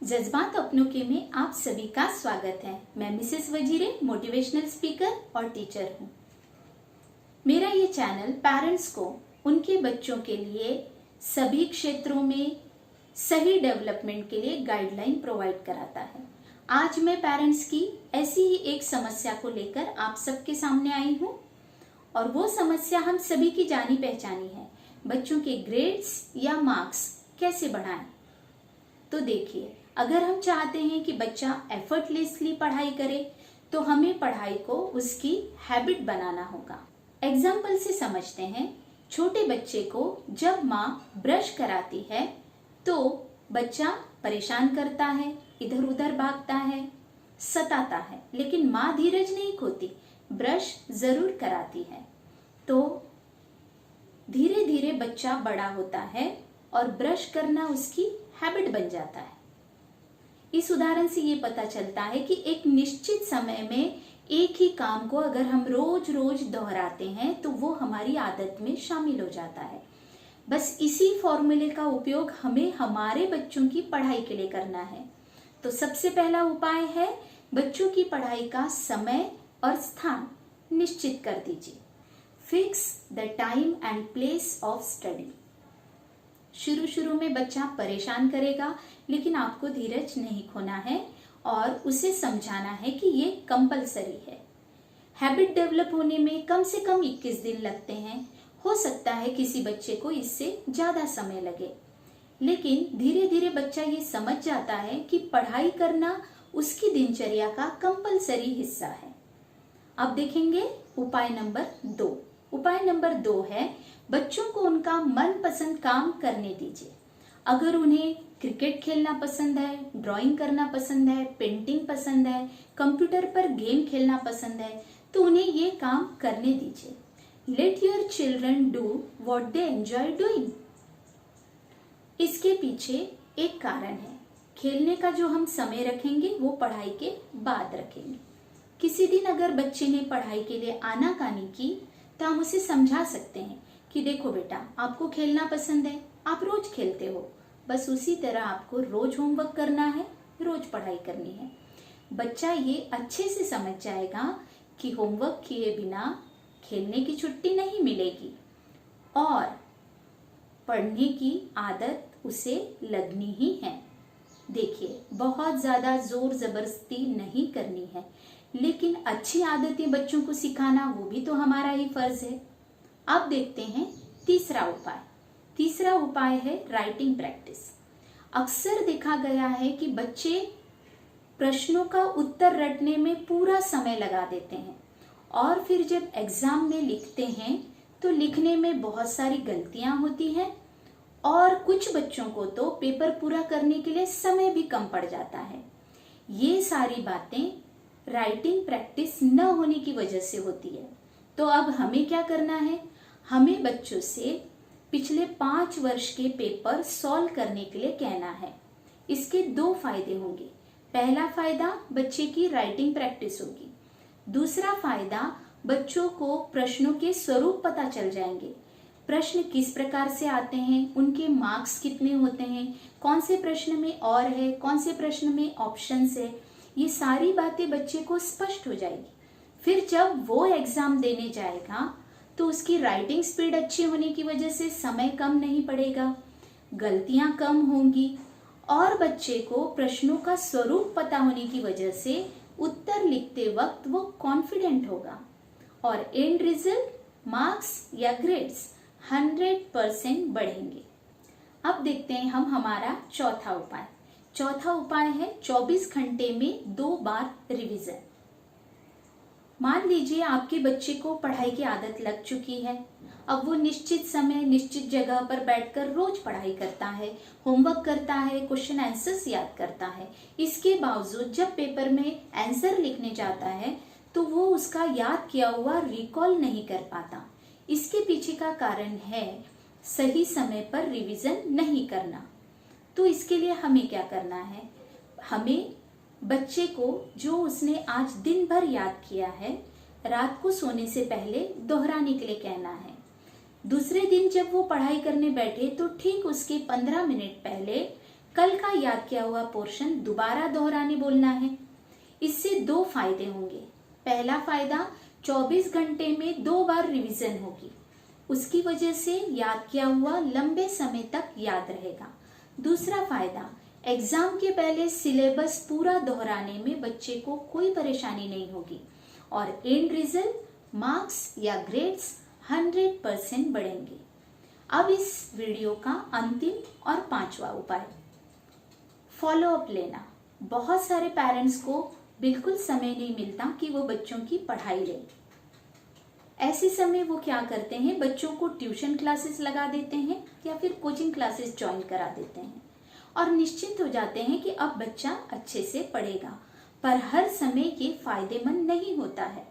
जज्बात अपनों के में आप सभी का स्वागत है। मैं मिसेस वजीरे, मोटिवेशनल स्पीकर और टीचर हूँ। मेरा ये चैनल पेरेंट्स को उनके बच्चों के लिए सभी क्षेत्रों में सही डेवलपमेंट के लिए गाइडलाइन प्रोवाइड कराता है। आज मैं पेरेंट्स की ऐसी ही एक समस्या को लेकर आप सबके सामने आई हूँ और वो समस्या हम सभी की जानी पहचानी है। बच्चों के ग्रेड्स या मार्क्स कैसे बढ़ाएं। तो देखिए, अगर हम चाहते हैं कि बच्चा एफर्टलेसली पढ़ाई करे तो हमें पढ़ाई को उसकी हैबिट बनाना होगा। एग्जाम्पल से समझते हैं। छोटे बच्चे को जब माँ ब्रश कराती है तो बच्चा परेशान करता है, इधर उधर भागता है, सताता है, लेकिन माँ धीरज नहीं खोती, ब्रश जरूर कराती है। तो धीरे धीरे बच्चा बड़ा होता है और ब्रश करना उसकी हैबिट बन जाता है। इस उदाहरण से ये पता चलता है कि एक निश्चित समय में एक ही काम को अगर हम रोज रोज दोहराते हैं तो वो हमारी आदत में शामिल हो जाता है। बस इसी फॉर्मूले का उपयोग हमें हमारे बच्चों की पढ़ाई के लिए करना है। तो सबसे पहला उपाय है, बच्चों की पढ़ाई का समय और स्थान निश्चित कर दीजिए। Fix the time and place of study. शुरू में बच्चा परेशान करेगा, लेकिन आपको धीरज नहीं खोना है और उसे समझाना है कि ये कंपलसरी है। हैबिट डेवलप होने में कम से कम 21 दिन लगते हैं। हो सकता है किसी बच्चे को इससे ज्यादा समय लगे, लेकिन धीरे धीरे बच्चा ये समझ जाता है कि पढ़ाई करना उसकी दिनचर्या का कंपलसरी हिस्सा है। अब देखेंगे उपाय नंबर 2। उपाय नंबर 2 है, बच्चों को उनका मनपसंद काम करने दीजिए। अगर उन्हें क्रिकेट खेलना पसंद है, ड्राइंग करना पसंद है, पेंटिंग पसंद है, कंप्यूटर पर गेम खेलना पसंद है, तो उन्हें ये काम करने दीजिए। Let your children do what they enjoy doing. इसके पीछे एक कारण है। खेलने का जो हम समय रखेंगे वो पढ़ाई के बाद रखेंगे। किसी दिन अगर बच्चे ने पढ़ाई के लिए आनाकानी की तो हम उसे समझा सकते हैं कि देखो बेटा, आपको खेलना पसंद है, आप रोज खेलते हो, बस उसी तरह आपको रोज होमवर्क करना है, रोज पढ़ाई करनी है। बच्चा ये अच्छे से समझ जाएगा कि होमवर्क किए बिना खेलने की छुट्टी नहीं मिलेगी और पढ़ने की आदत उसे लगनी ही है। देखिए, बहुत ज्यादा जोर जबरदस्ती नहीं करनी है, लेकिन अच्छी आदतें बच्चों को सिखाना वो भी तो हमारा ही फर्ज है। अब देखते हैं तीसरा उपाय। तीसरा उपाय है राइटिंग प्रैक्टिस। अक्सर देखा गया है कि बच्चे प्रश्नों का उत्तर रटने में पूरा समय लगा देते हैं और फिर जब एग्जाम में लिखते हैं तो लिखने में बहुत सारी गलतियां होती हैं और कुछ बच्चों को तो पेपर पूरा करने के लिए समय भी कम पड़ जाता है। ये सारी बातें राइटिंग प्रैक्टिस न होने की वजह से होती है। तो अब हमें क्या करना है, हमें बच्चों से पिछले 5 वर्ष के पेपर सॉल्व करने के लिए कहना है। इसके 2 फायदे होंगे। पहला फायदा, बच्चे की राइटिंग प्रैक्टिस होगी। दूसरा फायदा, बच्चों को प्रश्नों के स्वरूप पता चल जाएंगे। प्रश्न किस प्रकार से आते हैं, उनके मार्क्स कितने होते हैं, कौन से प्रश्न में और है, कौन से प्रश्न में ऑप्शंस है, ये सारी बातें बच्चे को स्पष्ट हो जाएगी। फिर जब वो एग्जाम देने जाएगा तो उसकी राइटिंग स्पीड अच्छी होने की वजह से समय कम नहीं पड़ेगा, गलतियां कम होंगी और बच्चे को प्रश्नों का स्वरूप पता होने की वजह से उत्तर लिखते वक्त वो कॉन्फिडेंट होगा और एंड रिजल्ट मार्क्स या ग्रेड्स 100% बढ़ेंगे। अब देखते हैं हम हमारा चौथा उपाय। चौथा उपाय है 24 घंटे में 2 बार रिवीजन। मान लीजिए आपके बच्चे को पढ़ाई की आदत लग चुकी है। अब वो निश्चित समय निश्चित जगह पर बैठकर रोज पढ़ाई करता है, होमवर्क करता है, क्वेश्चन आंसर्स याद करता है। इसके बावजूद जब पेपर में आंसर लिखने जाता है तो वो उसका याद किया हुआ रिकॉल नहीं कर पाता। इसके पीछे का कारण है सही समय पर रिवीजन नहीं करना। तो इसके लिए हमें क्या करना है, हमें बच्चे को जो उसने आज दिन भर याद किया है रात को सोने से पहले दोहराने के लिए कहना है। दूसरे दिन जब वो पढ़ाई करने बैठे तो ठीक उसके 15 मिनट पहले कल का याद किया हुआ पोर्शन दोबारा दोहराने बोलना है। इससे 2 फायदे होंगे। पहला फायदा 24 घंटे में 2 बार रिवीजन होगी, उसकी वजह से याद किया हुआ लंबे समय तक याद रहेगा। दूसरा फायदा, एग्जाम के पहले सिलेबस पूरा दोहराने में बच्चे को कोई परेशानी नहीं होगी और एंड रिजल्ट मार्क्स या ग्रेड्स 100% बढ़ेंगे। अब इस वीडियो का अंतिम और 5वां उपाय, फॉलो अप लेना। बहुत सारे पेरेंट्स को बिल्कुल समय नहीं मिलता कि वो बच्चों की पढ़ाई लें। ऐसे समय वो क्या करते हैं, बच्चों को ट्यूशन क्लासेस लगा देते हैं या फिर कोचिंग क्लासेस ज्वाइन करा देते हैं और निश्चित हो जाते हैं कि अब बच्चा अच्छे से पढ़ेगा। पर हर समय ये फायदेमंद नहीं होता है,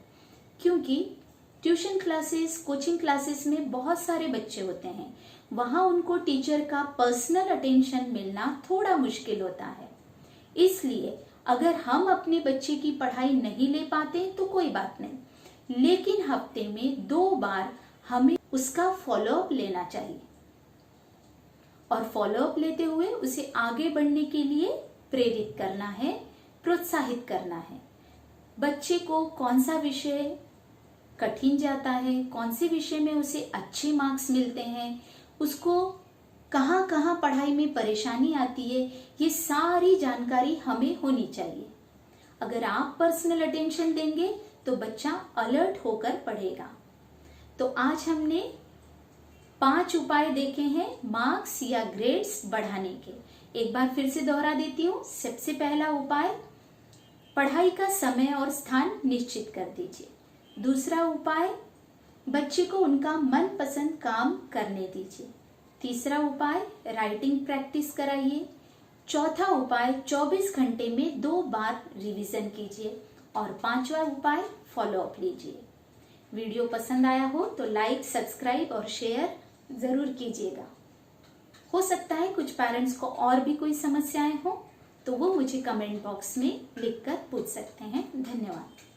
क्योंकि ट्यूशन क्लासेस, कोचिंग क्लासेस में बहुत सारे बच्चे होते हैं। वहां उनको टीचर का पर्सनल अटेंशन मिलना थोड़ा मुश्किल होता है। इसलिए अगर हम अपने बच्चे की पढ़ाई नहीं ले पाते तो कोई बात नहीं, लेकिन हफ्ते में 2 बार हमें उसका फॉलोअप लेना चाहिए और फॉलोअप लेते हुए उसे आगे बढ़ने के लिए प्रेरित करना है, प्रोत्साहित करना है। बच्चे को कौन सा विषय कठिन जाता है, कौन से विषय में उसे अच्छे मार्क्स मिलते हैं, उसको कहाँ कहाँ पढ़ाई में परेशानी आती है, ये सारी जानकारी हमें होनी चाहिए। अगर आप पर्सनल अटेंशन देंगे तो बच्चा अलर्ट होकर पढ़ेगा। तो आज हमने 5 उपाय देखे हैं मार्क्स या ग्रेड्स बढ़ाने के। एक बार फिर से दोहरा देती हूँ। सबसे पहला उपाय, पढ़ाई का समय और स्थान निश्चित कर दीजिए। दूसरा उपाय, बच्चे को उनका मनपसंद काम करने दीजिए। तीसरा उपाय, राइटिंग प्रैक्टिस कराइए। चौथा उपाय, 24 घंटे में 2 बार रिवीजन कीजिए और 5वां उपाय, फॉलो अप लीजिए। वीडियो पसंद आया हो तो लाइक, सब्सक्राइब और शेयर जरूर कीजिएगा। हो सकता है कुछ पेरेंट्स को और भी कोई समस्याएं हो तो वो मुझे कमेंट बॉक्स में लिखकर पूछ सकते हैं। धन्यवाद।